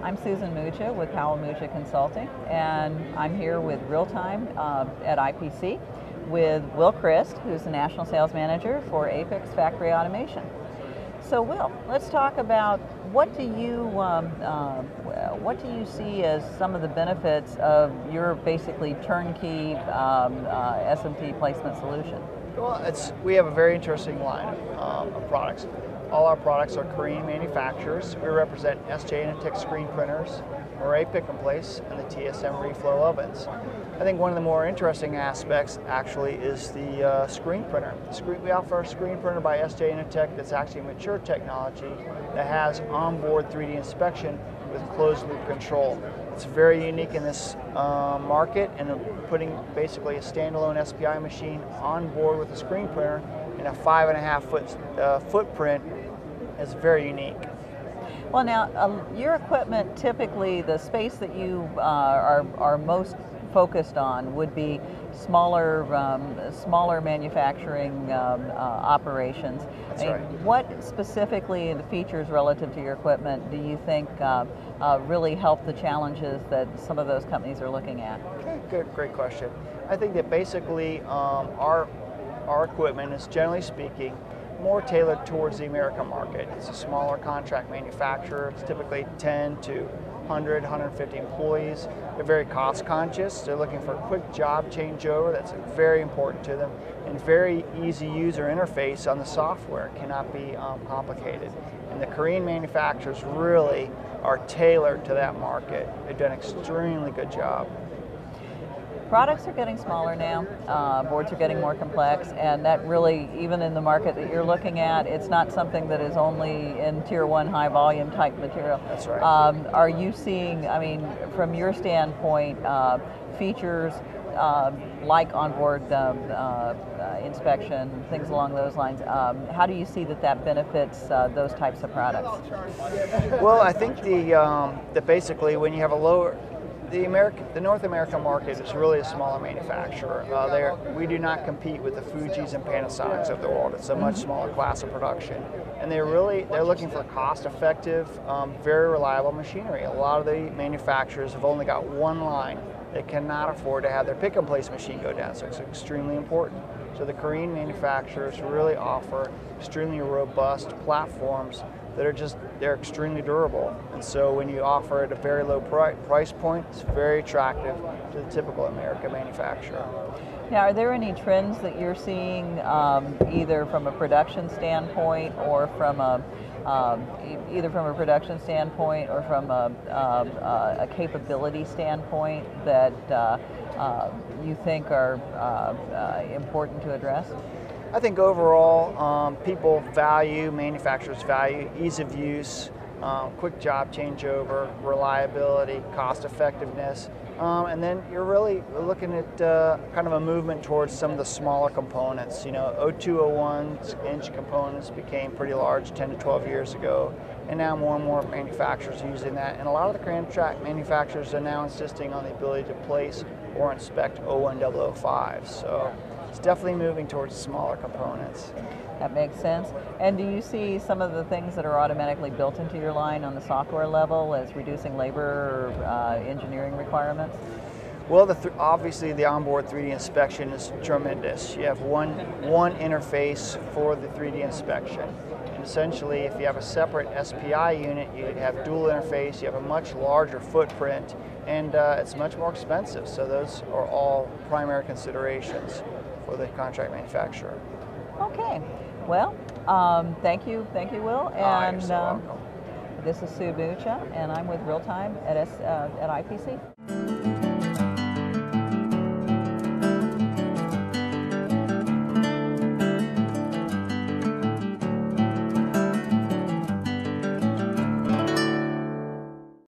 I'm Susan Mucha with Powell Mucha Consulting, and I'm here with Real-Time at IPC with Will Crist, who's the National Sales Manager for Apex Factory Automation. So Will, let's talk about what do you see as some of the benefits of your basically turnkey SMT placement solution? Well, we have a very interesting line of products. All our products are Korean manufacturers. We represent SJ Initech screen printers, Array pick and place, and the TSM reflow ovens. I think one of the more interesting aspects actually is the screen printer. We offer a screen printer by SJ Initech that's actually a mature technology that has onboard 3D inspection with closed loop control. It's very unique in this market, and putting basically a standalone SPI machine on board with a screen printer in a 5.5 foot footprint is very unique. Well, now your equipment, typically the space that you are most focused on would be smaller manufacturing operations. That's right. What specifically the features relative to your equipment do you think really help the challenges that some of those companies are looking at? Okay, great question. I think that basically our equipment is, generally speaking, more tailored towards the American market. It's a smaller contract manufacturer. It's typically 10 to 100, 150 employees. They're very cost conscious. They're looking for a quick job changeover. That's very important to them. And very easy user interface on the software. It cannot be complicated. And the Korean manufacturers really are tailored to that market. They've done an extremely good job. Products are getting smaller now, boards are getting more complex, and that really, even in the market that you're looking at, it's not something that is only in tier 1 high volume type material. That's right. Are you seeing, I mean, from your standpoint, features like onboard inspection, things along those lines, how do you see that benefits those types of products? Well, I think that basically when you have a lower, the North American market is really a smaller manufacturer. We do not compete with the Fujis and Panasonics of the world. It's a much smaller class of production. And they're looking for cost-effective, very reliable machinery. A lot of the manufacturers have only got one line. They cannot afford to have their pick-and-place machine go down, so it's extremely important. So the Korean manufacturers really offer extremely robust platforms that they're extremely durable. And so when you offer at a very low price point, it's very attractive to the typical American manufacturer. Now, are there any trends that you're seeing either from a production standpoint or from a capability standpoint that you think are important to address? I think overall, manufacturers value ease of use, quick job changeover, reliability, cost effectiveness, and then you're really looking at kind of a movement towards some of the smaller components. You know, 0201-inch components became pretty large 10 to 12 years ago, and now more and more manufacturers are using that, and a lot of the contract manufacturers are now insisting on the ability to place or inspect 01005. So it's definitely moving towards smaller components. That makes sense. And do you see some of the things that are automatically built into your line on the software level as reducing labor or engineering requirements? Well, obviously the onboard 3D inspection is tremendous. You have one interface for the 3D inspection. And essentially, if you have a separate SPI unit, you have dual interface, you have a much larger footprint, and it's much more expensive. So those are all primary considerations for the contract manufacturer. Okay. Well, thank you, Will. And you're so welcome. This is Sue Mucha, and I'm with Real-Time at IPC.